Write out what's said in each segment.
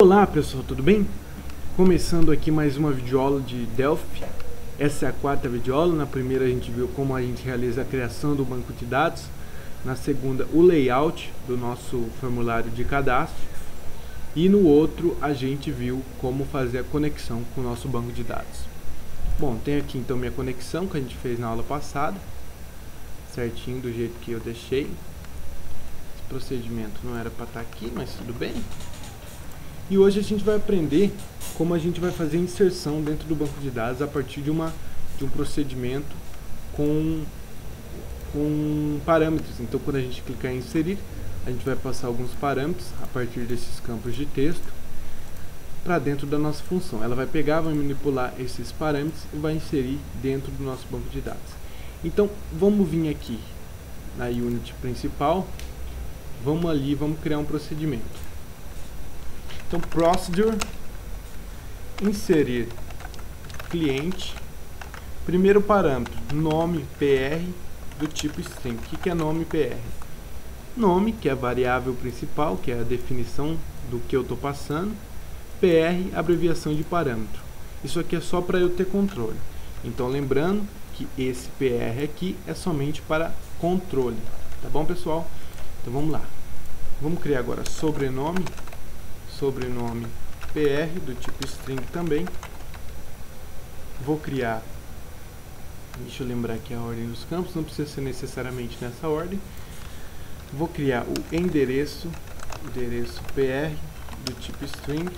Olá pessoal, tudo bem? Começando aqui mais uma videoaula de Delphi. Essa é a quarta videoaula. Na primeira a gente viu como a gente realiza a criação do banco de dados. Na segunda, o layout do nosso formulário de cadastro. E no outro a gente viu como fazer a conexão com o nosso banco de dados. Bom, tem aqui então minha conexão que a gente fez na aula passada, certinho do jeito que eu deixei. Esse procedimento não era para estar aqui, mas tudo bem. E hoje a gente vai aprender como a gente vai fazer a inserção dentro do banco de dados a partir de um procedimento com parâmetros. Então, quando a gente clicar em inserir, a gente vai passar alguns parâmetros a partir desses campos de texto para dentro da nossa função. Ela vai pegar, vai manipular esses parâmetros e vai inserir dentro do nosso banco de dados. Então, vamos vir aqui na Unity principal, vamos criar um procedimento. Então, procedure, inserir cliente, primeiro parâmetro, nome PR do tipo string. O que é nome PR? Nome, que é a variável principal, que é a definição do que eu estou passando. PR, abreviação de parâmetro. Isso aqui é só para eu ter controle. Então, lembrando que esse PR aqui é somente para controle. Tá bom, pessoal? Então, vamos lá. Vamos criar agora sobrenome PR do tipo string também. Vou criar, deixa eu lembrar aqui a ordem dos campos, não precisa ser necessariamente nessa ordem. Vou criar o endereço PR do tipo string.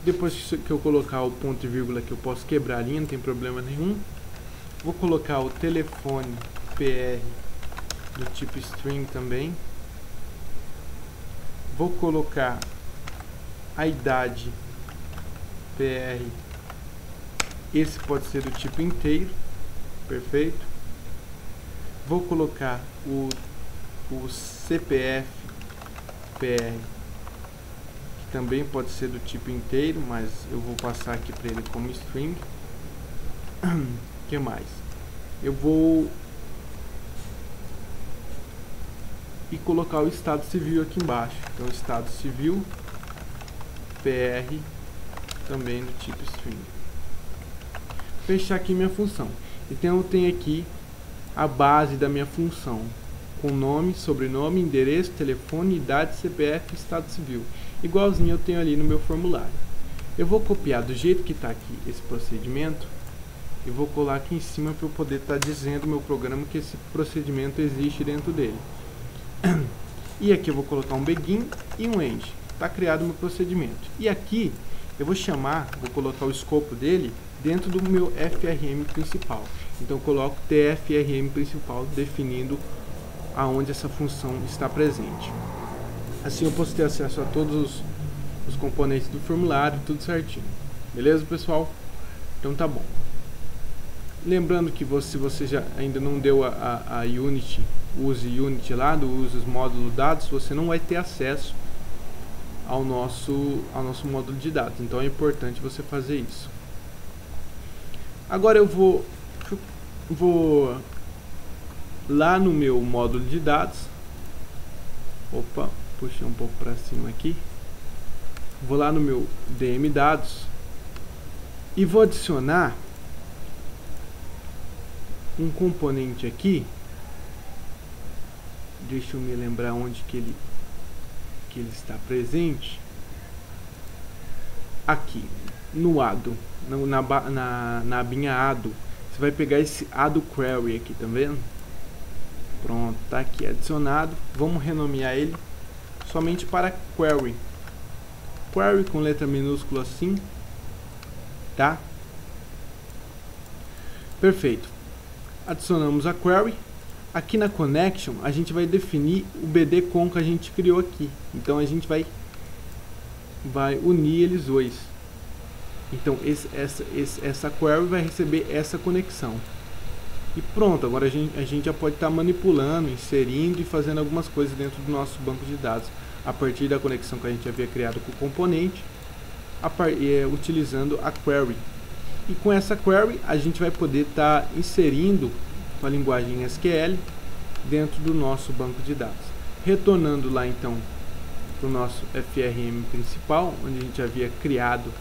Depois que eu colocar o ponto e vírgula, que eu posso quebrar a linha, não tem problema nenhum. Vou colocar o telefone PR do tipo string também. Vou colocar a idade PR, esse pode ser do tipo inteiro, perfeito. Vou colocar o CPF PR, que também pode ser do tipo inteiro, mas eu vou passar aqui para ele como string. O que mais? Eu vou colocar o estado civil aqui embaixo. Então, estado civil PR também do tipo string. Fechar aqui minha função. Então, eu tenho aqui a base da minha função com nome, sobrenome, endereço, telefone, idade, CPF, estado civil. Igualzinho eu tenho ali no meu formulário. Eu vou copiar do jeito que está aqui esse procedimento e vou colar aqui em cima para eu poder estar dizendo no meu programa que esse procedimento existe dentro dele. E aqui eu vou colocar um begin e um end. Está criado o meu procedimento. E aqui eu vou colocar o escopo dele dentro do meu FRM principal. Então eu coloco TFRM principal definindo aonde essa função está presente. Assim eu posso ter acesso a todos os componentes do formulário, tudo certinho. Beleza, pessoal? Então tá bom. Lembrando que se você já ainda não deu a Unity, use Unity lá, use os módulos dados, você não vai ter acesso ao nosso módulo de dados. Então é importante você fazer isso. Agora eu vou lá no meu módulo de dados. Opa, puxei um pouco para cima aqui. Vou lá no meu DM dados e vou adicionar um componente aqui. Deixa eu me lembrar onde que ele está presente. Aqui no ADO, na abinha ADO. Você vai pegar esse ADO Query aqui, tá vendo? Pronto, tá aqui adicionado. Vamos renomear ele somente para Query. Query com letra minúscula assim, tá? Perfeito. Adicionamos a query. Aqui na connection a gente vai definir o BDCON que a gente criou aqui. Então a gente vai unir eles dois. Então essa query vai receber essa conexão. E pronto, agora a gente já pode estar manipulando, inserindo e fazendo algumas coisas dentro do nosso banco de dados a partir da conexão que a gente havia criado com o componente, utilizando a query. E com essa query a gente vai poder estar inserindo com a linguagem SQL dentro do nosso banco de dados. Retornando lá então para o nosso FRM principal, onde a gente havia criado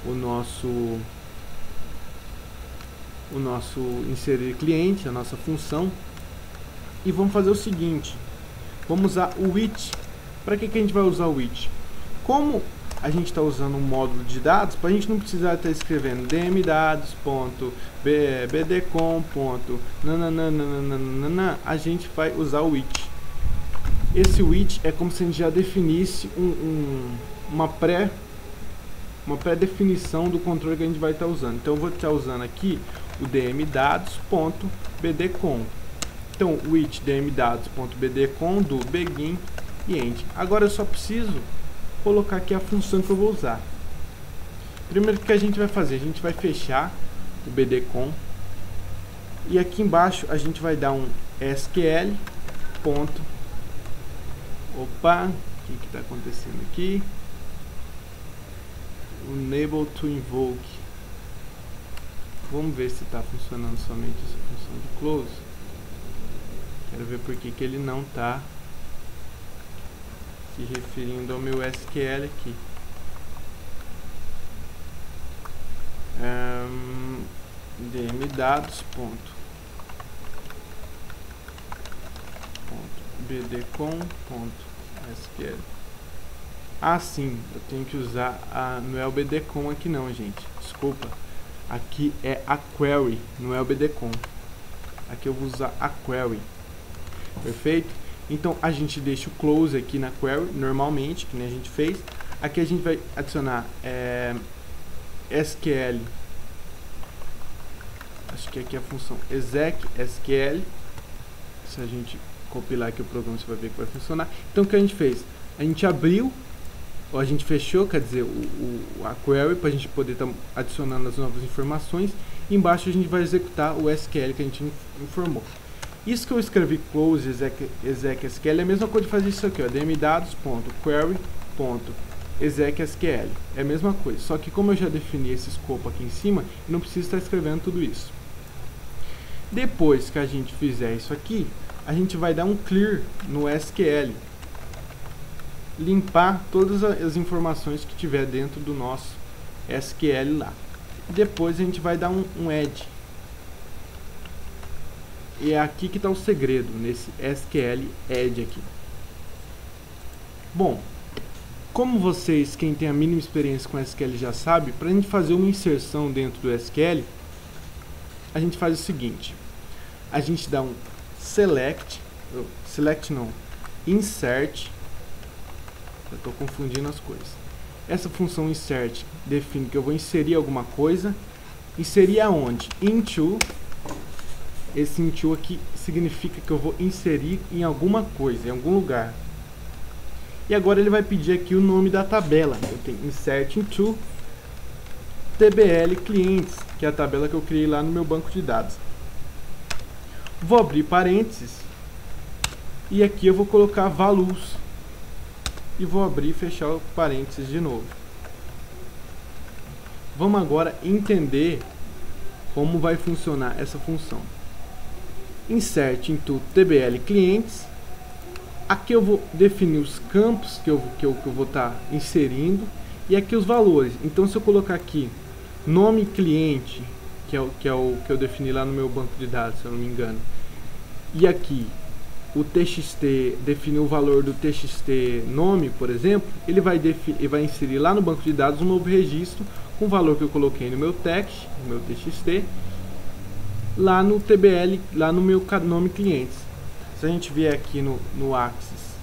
o nosso inserir cliente, a nossa função. E vamos fazer o seguinte, vamos usar o which. Para que a gente vai usar o which? Como a gente está usando um módulo de dados, para a gente não precisar estar escrevendo dmdados.bdcom. A gente vai usar o which. Esse which é como se a gente já definisse uma pré-definição do controle que a gente vai estar usando. Então eu vou estar usando aqui o dmdados.bdcom. Então o which dmdados.bdcom do begin e end. Agora eu só preciso colocar aqui a função que eu vou usar. Primeiro, o que a gente vai fazer? A gente vai fechar o bdcom e aqui embaixo a gente vai dar um sql. Opa, o que está acontecendo aqui? Enable to invoke. Vamos ver se está funcionando somente essa função de close. Quero ver por que ele não está se referindo ao meu SQL aqui. dmdados.bdcom.sql. Ah, sim, eu tenho que usar não é o bdcom aqui não, gente. Desculpa. Aqui é a query, não é o bdcom. Aqui eu vou usar a query. Perfeito? Então a gente deixa o close aqui na query, normalmente, que nem a gente fez. Aqui a gente vai adicionar SQL. Acho que aqui é a função exec SQL. Se a gente compilar aqui o programa, você vai ver que vai funcionar. Então o que a gente fez? A gente abriu, ou a gente fechou, quer dizer, a query, para a gente poder estar adicionando as novas informações. E embaixo a gente vai executar o SQL que a gente informou. Isso que eu escrevi close exec SQL é a mesma coisa de fazer isso aqui, ó, dmdados.query.exec SQL. É a mesma coisa, só que como eu já defini esse escopo aqui em cima, eu não preciso estar escrevendo tudo isso. Depois que a gente fizer isso aqui, a gente vai dar um clear no SQL. Limpar todas as informações que tiver dentro do nosso SQL lá. Depois a gente vai dar um add. E é aqui que está o segredo, nesse SQL add aqui. Bom, como vocês, quem tem a mínima experiência com SQL já sabe, para a gente fazer uma inserção dentro do SQL, a gente faz o seguinte. A gente dá um insert. Eu estou confundindo as coisas. Essa função insert define que eu vou inserir alguma coisa. Inserir aonde? Into. Esse into aqui significa que eu vou inserir em alguma coisa, em algum lugar. E agora ele vai pedir aqui o nome da tabela. Eu tenho insert into tbl clientes, que é a tabela que eu criei lá no meu banco de dados. Vou abrir parênteses e aqui eu vou colocar values e vou abrir e fechar o parênteses de novo. Vamos agora entender como vai funcionar essa função. Insert into tbl clientes. Aqui eu vou definir os campos que eu vou estar inserindo e aqui os valores. Então se eu colocar aqui nome cliente, que é o que eu defini lá no meu banco de dados, se eu não me engano, e aqui o txt, definir o valor do txt nome, por exemplo, ele vai inserir lá no banco de dados um novo registro com o valor que eu coloquei no meu text, no meu txt, lá no tbl, lá no meu nome clientes. Se a gente vier aqui no Axis,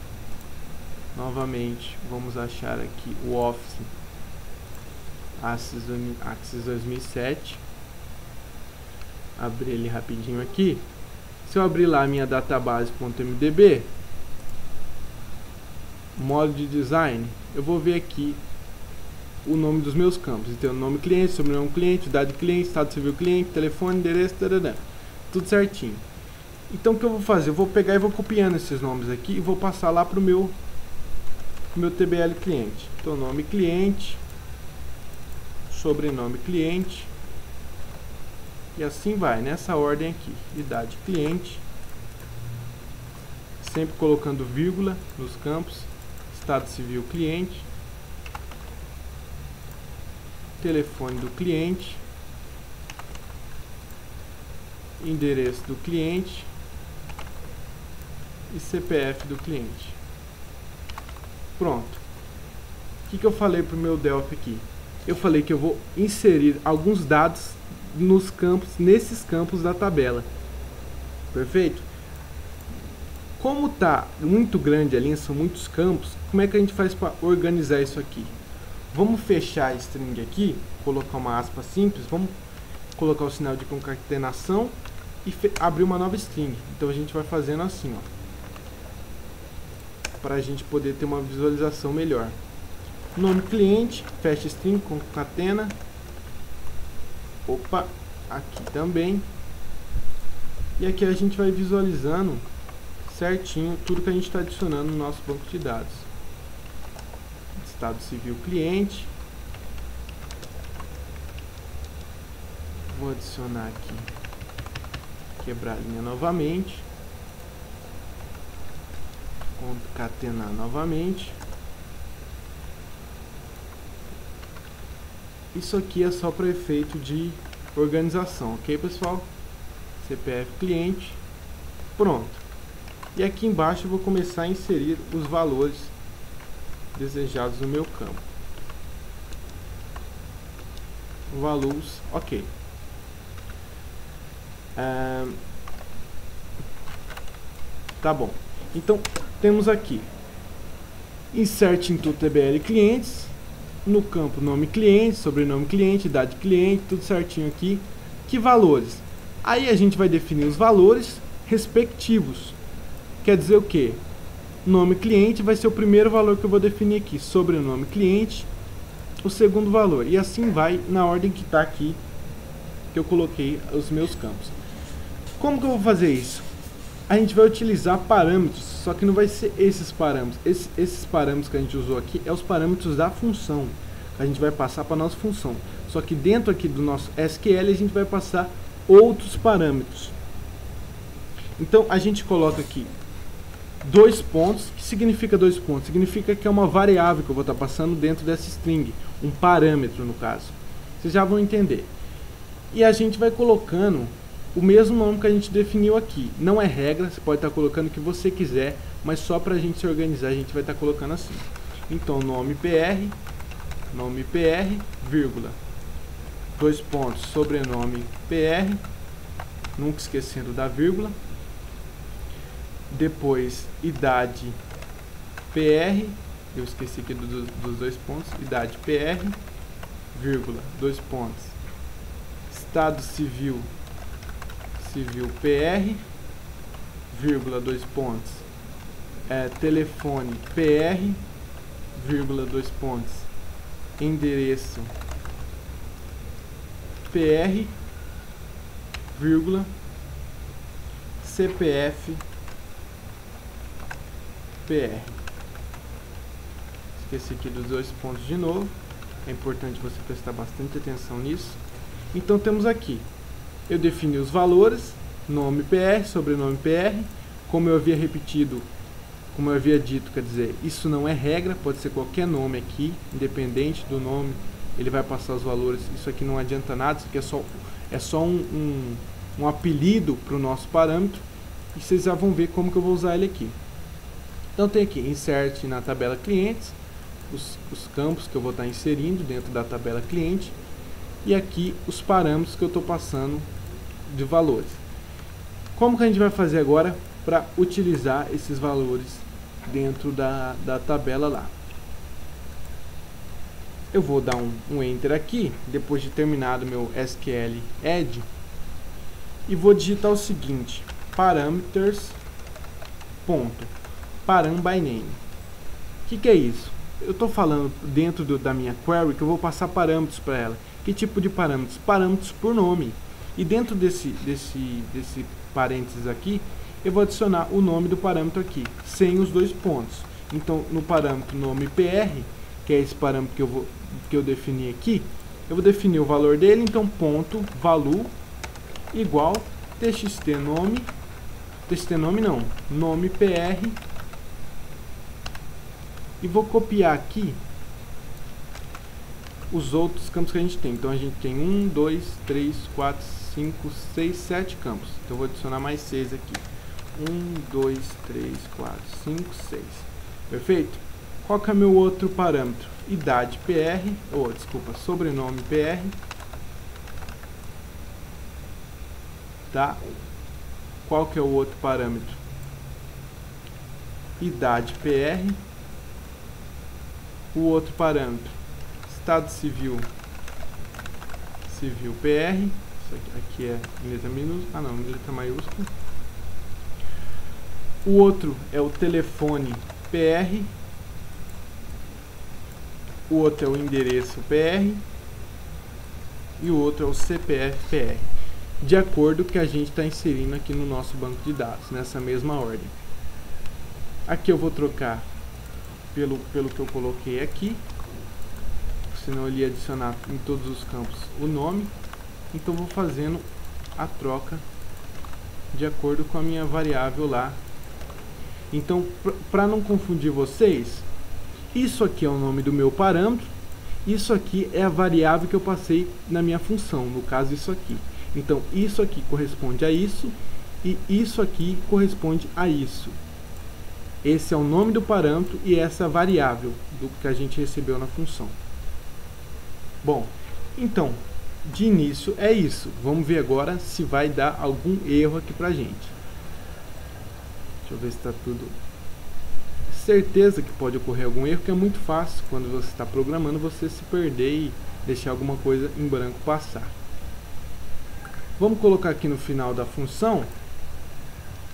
novamente, vamos achar aqui o Office Axis 2007, abrir ele rapidinho aqui. Se eu abrir lá a minha database.mdb, modo de design, eu vou ver aqui o nome dos meus campos. Então, nome cliente, sobrenome cliente, idade cliente, estado civil cliente, telefone, endereço, tudo certinho. Então, o que eu vou fazer? Eu vou pegar e vou copiando esses nomes aqui e vou passar lá para o meu tbl cliente. Então, nome cliente, sobrenome cliente, e assim vai, nessa ordem aqui. Idade cliente, sempre colocando vírgula nos campos, estado civil cliente, telefone do cliente, endereço do cliente e CPF do cliente. Pronto. O que eu falei para o meu Delphi aqui? Eu falei que eu vou inserir alguns dados nos campos, nesses campos da tabela. Perfeito? Como tá muito grande a linha, são muitos campos, como é que a gente faz para organizar isso aqui? Vamos fechar a string aqui, colocar uma aspa simples, vamos colocar o sinal de concatenação e abrir uma nova string. Então a gente vai fazendo assim, ó, para a gente poder ter uma visualização melhor. Nome cliente, fecha string, concatena. Opa, aqui também. E aqui a gente vai visualizando certinho tudo que a gente está adicionando no nosso banco de dados. Estado civil cliente. Vou adicionar aqui, quebrar a linha novamente, concatenar novamente. Isso aqui é só para efeito de organização, ok, pessoal? CPF cliente, pronto. E aqui embaixo eu vou começar a inserir os valores desejados no meu campo. Values, ok. Tá bom. Então temos aqui insert into TBL clientes, no campo nome cliente, sobrenome cliente, idade cliente, tudo certinho aqui. Que valores? Aí a gente vai definir os valores respectivos. Quer dizer o que? Nome cliente vai ser o primeiro valor que eu vou definir aqui, sobrenome cliente, o segundo valor, e assim vai na ordem que está aqui, que eu coloquei os meus campos. Como que eu vou fazer isso? A gente vai utilizar parâmetros, só que não vai ser esses parâmetros. Esses parâmetros que a gente usou aqui é os parâmetros da função. A gente vai passar para a nossa função. Só que dentro aqui do nosso SQL a gente vai passar outros parâmetros. Então a gente coloca aqui 2 pontos. O que significa 2 pontos? Significa que é uma variável que eu vou estar passando dentro dessa string. Um parâmetro no caso. Vocês já vão entender. E a gente vai colocando o mesmo nome que a gente definiu aqui. Não é regra, você pode estar colocando o que você quiser, mas só para a gente se organizar a gente vai estar colocando assim. Então nome PR, vírgula, 2 pontos, sobrenome PR, nunca esquecendo da vírgula. Depois idade PR, eu esqueci aqui dos 2 pontos, idade PR, vírgula, 2 pontos, estado civil PR, vírgula, 2 pontos, telefone PR, vírgula, 2 pontos, endereço PR, vírgula, CPF PR. Esqueci aqui dos 2 pontos de novo. É importante você prestar bastante atenção nisso. Então temos aqui, eu defini os valores, nome PR, sobrenome PR, como eu havia repetido, como eu havia dito, quer dizer, isso não é regra, pode ser qualquer nome aqui, independente do nome, ele vai passar os valores, isso aqui não adianta nada, isso aqui é só um apelido para o nosso parâmetro, e vocês já vão ver como que eu vou usar ele aqui. Então tem aqui, insert na tabela clientes, os campos que eu vou estar inserindo dentro da tabela cliente, e aqui os parâmetros que eu estou passando de valores. Como que a gente vai fazer agora para utilizar esses valores dentro da tabela lá? Eu vou dar um Enter aqui, depois de terminado meu SQL Add, e vou digitar o seguinte, parameters, param by name. O que é isso? Eu estou falando dentro da minha query que eu vou passar parâmetros para ela. Que tipo de parâmetros? Parâmetros por nome. E dentro desse parênteses aqui, eu vou adicionar o nome do parâmetro aqui, sem os 2 pontos. Então, no parâmetro nome PR, que é esse parâmetro que eu defini aqui, eu vou definir o valor dele, então ponto value igual txt nome PR E vou copiar aqui os outros campos que a gente tem. Então a gente tem 1, 2, 3, 4, 5, 6, 7 campos. Então eu vou adicionar mais 6 aqui. 1, 2, 3, 4, 5, 6. Perfeito? Qual que é o meu outro parâmetro? Idade PR, sobrenome PR. Tá? Qual que é o outro parâmetro? Idade PR. O outro parâmetro, estado civil, civil PR. Isso aqui é letra minúscula, letra maiúscula. O outro é o telefone PR. O outro é o endereço PR. E o outro é o CPF PR. De acordo com o que a gente está inserindo aqui no nosso banco de dados, nessa mesma ordem. Aqui eu vou trocar pelo que eu coloquei aqui, senão ele ia adicionar em todos os campos o nome. Então vou fazendo a troca de acordo com a minha variável lá. Então, para não confundir vocês, isso aqui é o nome do meu parâmetro, isso aqui é a variável que eu passei na minha função, no caso isso aqui. Então isso aqui corresponde a isso e isso aqui corresponde a isso. Esse é o nome do parâmetro e essa é a variável do que a gente recebeu na função. Bom, então, de início é isso. Vamos ver agora se vai dar algum erro aqui pra gente. Deixa eu ver se está tudo... Certeza que pode ocorrer algum erro, que é muito fácil quando você está programando você se perder e deixar alguma coisa em branco passar. Vamos colocar aqui no final da função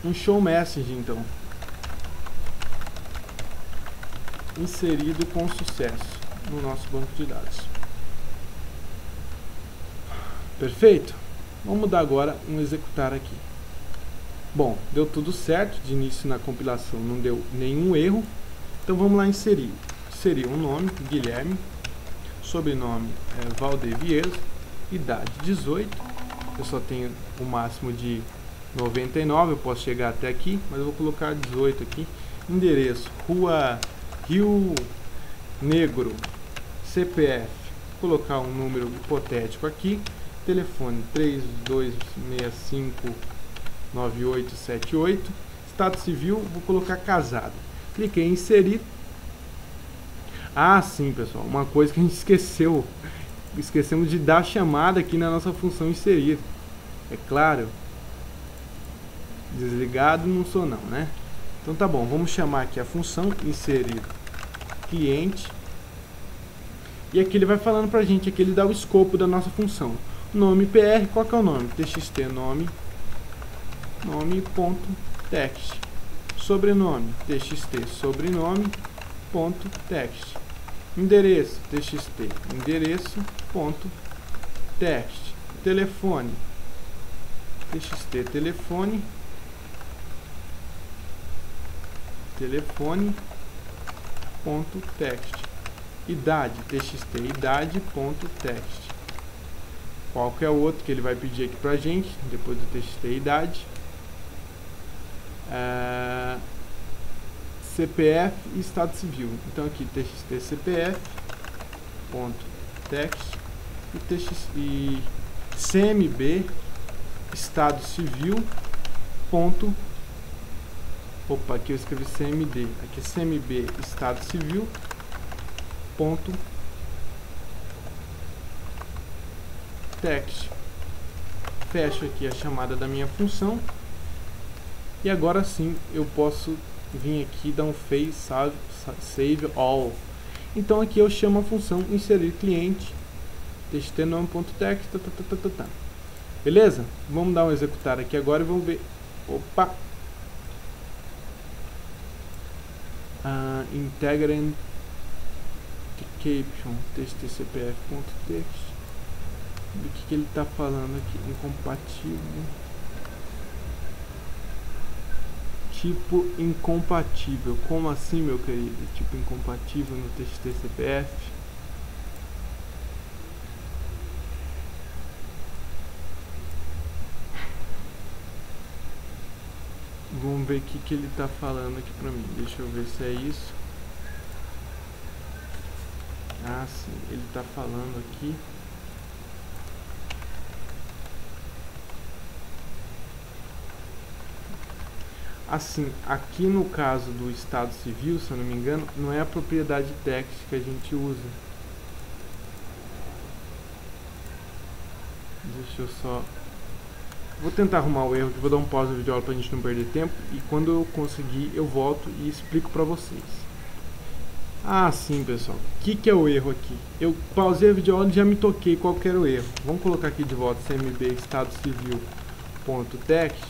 um show message, então. Inserido com sucesso no nosso banco de dados. Perfeito? Vamos dar agora um executar aqui. Bom, deu tudo certo, de início na compilação não deu nenhum erro. Então vamos lá inserir. Inserir um nome, Guilherme, sobrenome Valdevieso, idade 18. Eu só tenho o máximo de 99, eu posso chegar até aqui, mas eu vou colocar 18 aqui. Endereço, Rua Rio Negro, CPF, vou colocar um número hipotético aqui, telefone 32659878, estado civil, vou colocar casado. Cliquei em inserir. Ah, sim, pessoal, uma coisa que a gente esquecemos de dar chamada aqui na nossa função inserir. É claro, desligado não sou não, né? Então tá bom, vamos chamar aqui a função inserir cliente. E aqui ele vai falando pra gente, aqui ele dá o escopo da nossa função. Nome PR, qual que é o nome? TXT nome.text. Sobrenome, TXT sobrenome.text. Endereço, TXT endereço.text. Telefone, TXT telefone.text. Idade, TXT idade.text. Qual que é o outro que ele vai pedir aqui pra gente, depois do TXT idade? CPF e estado civil. Então aqui TXT CPF.text e CMB estado civil. Opa, aqui eu escrevi CMD. Aqui é CMB estado civil. Text. Fecho aqui a chamada da minha função. E agora sim eu posso vir aqui e dar um save all. Então aqui eu chamo a função inserir cliente txt nome.text. Beleza? Vamos dar um executar aqui agora e vamos ver. Opa! Integrant caption txt.cpf.text. O que ele está falando aqui? Incompatível. Tipo incompatível. Como assim, meu querido? Tipo incompatível no TXT CPF. Vamos ver o que ele está falando aqui pra mim. Deixa eu ver se é isso. Ah, sim, ele está falando aqui. Assim, aqui no caso do Estado Civil, se eu não me engano, não é a propriedade text que a gente usa. Deixa eu só... Vou tentar arrumar o erro, que vou dar um pause no vídeo pra gente não perder tempo. E quando eu conseguir, eu volto e explico pra vocês. Ah, sim, pessoal. O que é o erro aqui? Eu pausei a videoaula e já me toquei qual que era o erro. Vamos colocar aqui de volta cmb estado civil.text.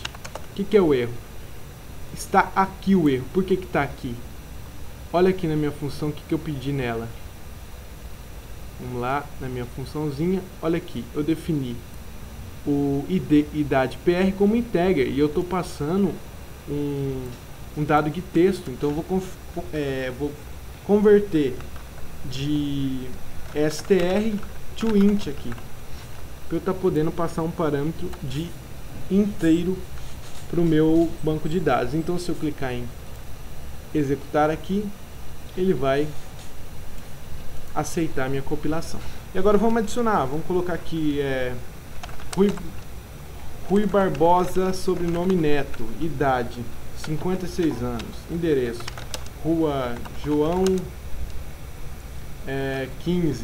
O que é o erro? Está aqui o erro. Por que está aqui? Olha aqui na minha função o que eu pedi nela. Vamos lá, na minha funçãozinha. Olha aqui, eu defini o idade PR como integer. E eu estou passando um dado de texto. Então eu vou converter de str to int aqui. Para eu estar podendo passar um parâmetro de inteiro para o meu banco de dados. Então se eu clicar em executar aqui, ele vai aceitar a minha compilação. E agora vamos adicionar, vamos colocar aqui Rui Barbosa, sobrenome Neto, idade 56 anos, endereço Rua João 15,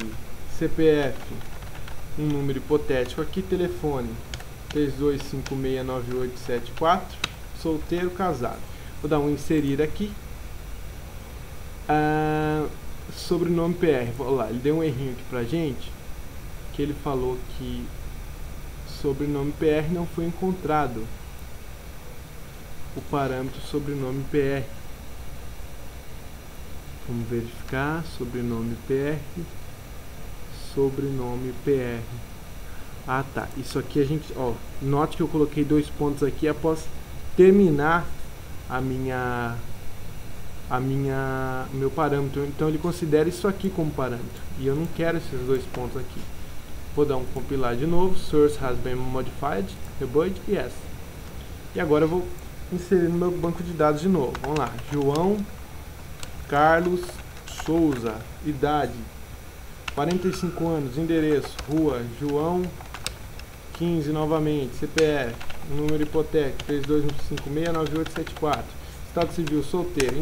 CPF, um número hipotético aqui, telefone 32569874, solteiro, casado. Vou dar um inserir aqui. Sobrenome PR, olha lá, ele deu um errinho aqui pra gente, que ele falou que sobrenome PR não foi encontrado, o parâmetro sobrenome PR. Vamos verificar, sobrenome PR. Ah, tá, isso aqui a gente, ó, note que eu coloquei 2 pontos aqui após terminar meu parâmetro, então ele considera isso aqui como parâmetro, e eu não quero esses 2 pontos aqui. Vou dar um compilar de novo, source has been modified, debug, yes. E agora eu vou inserir no meu banco de dados de novo. Vamos lá, João Carlos Souza, idade 45 anos, endereço Rua João 15 novamente, CPF, número hipotético 32569874, estado civil solteiro,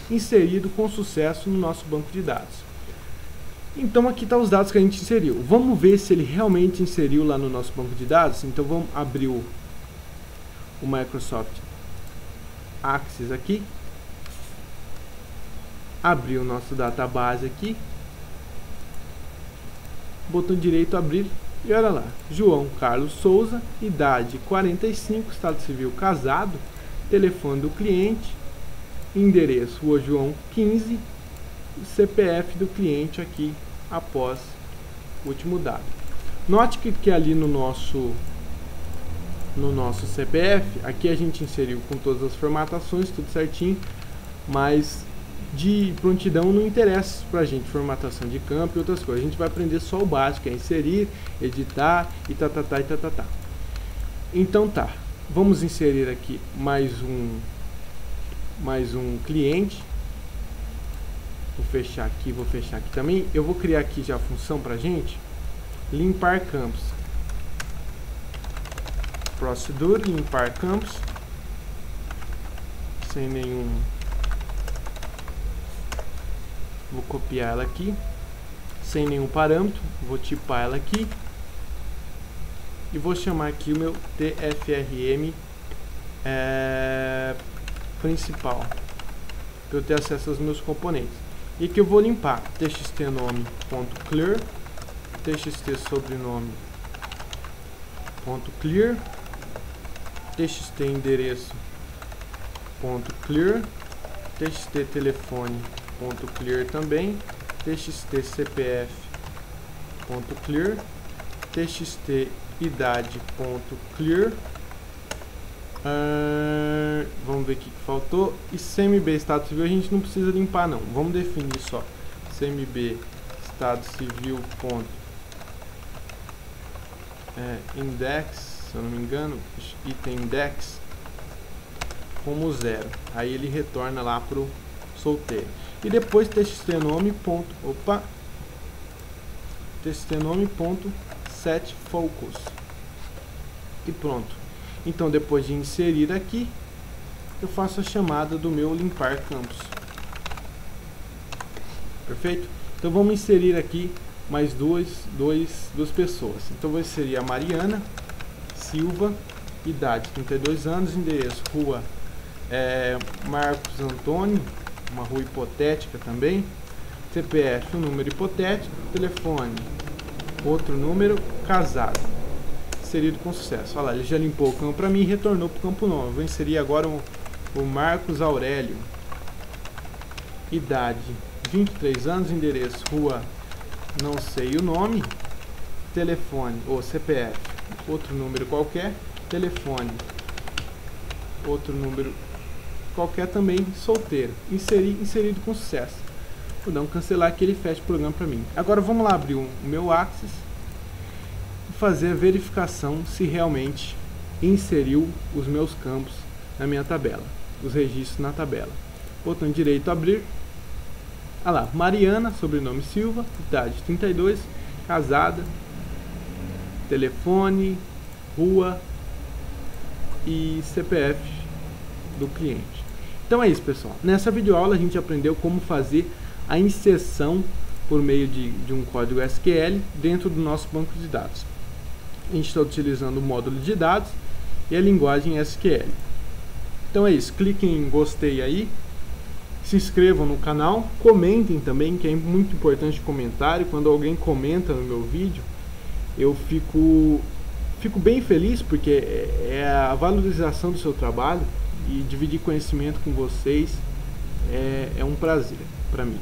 inserido com sucesso no nosso banco de dados. Então aqui está os dados que a gente inseriu. Vamos ver se ele realmente inseriu lá no nosso banco de dados. Então vamos abrir o Microsoft Access aqui, abrir o nosso database aqui, botão direito abrir, e olha lá, João Carlos Souza, idade 45, estado civil casado, telefone do cliente, endereço Rua João 15, CPF do cliente aqui após o último dado. Note que ali no nosso CPF, aqui a gente inseriu com todas as formatações, tudo certinho, mas de prontidão não interessa pra gente formatação de campo e outras coisas. A gente vai aprender só o básico, é inserir, editar e tá. Então tá, vamos inserir aqui mais um cliente. Vou fechar aqui também. Eu vou criar aqui já a função pra gente limpar campos. Procedure, limpar campos, sem nenhum. Vou copiar ela aqui, sem nenhum parâmetro, vou tipar ela aqui e vou chamar aqui o meu tfrm principal, para eu ter acesso aos meus componentes. E que eu vou limpar txt nome.clear, txt sobrenome.clear, txt endereço.clear, txt telefone.clear também, txt cpf.clear, txt idade.clear. Vamos ver o que faltou. E cmb estado civil a gente não precisa limpar não, vamos definir só cmb estado civil index, se eu não me engano, item index como 0, aí ele retorna lá pro solteiro. e depois txtnome txtnome.setFocus e pronto. Então depois de inserir aqui, eu faço a chamada do meu limpar campos. Perfeito? Então vamos inserir aqui mais duas pessoas. Então vou inserir a Mariana Silva, idade 32 anos, endereço rua Marcos Antônio, uma rua hipotética também, CPF um número hipotético, telefone outro número, casado. Inserido com sucesso. Olha lá, ele já limpou o campo para mim e retornou para o campo novo. Vou inserir agora o Marcos Aurélio, idade 23 anos, endereço rua não sei o nome, telefone ou CPF outro número qualquer, telefone outro número qualquer também, solteiro. Inserido com sucesso. Vou dar um cancelar que ele fecha o programa para mim. Agora vamos lá abrir o meu Axis e fazer a verificação se realmente inseriu os meus campos na minha tabela, os registros na tabela. Botão direito abrir. Ah lá, Mariana, sobrenome Silva, idade 32, casada, telefone, rua e CPF do cliente. Então é isso, pessoal. Nessa videoaula a gente aprendeu como fazer a inserção por meio de um código SQL dentro do nosso banco de dados. A gente está utilizando o módulo de dados e a linguagem SQL. Então é isso, cliquem em gostei aí, se inscrevam no canal, comentem também, que é muito importante o comentário. Quando alguém comenta no meu vídeo, eu fico bem feliz, porque é a valorização do seu trabalho, e dividir conhecimento com vocês é um prazer para mim.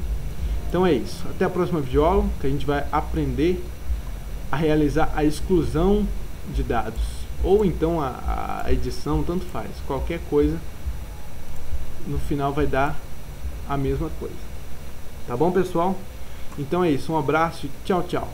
Então é isso, até a próxima videoaula, que a gente vai aprender a realizar a exclusão de dados, ou então a edição, tanto faz, qualquer coisa, no final vai dar a mesma coisa. Tá bom, pessoal? Então é isso, um abraço e tchau, tchau.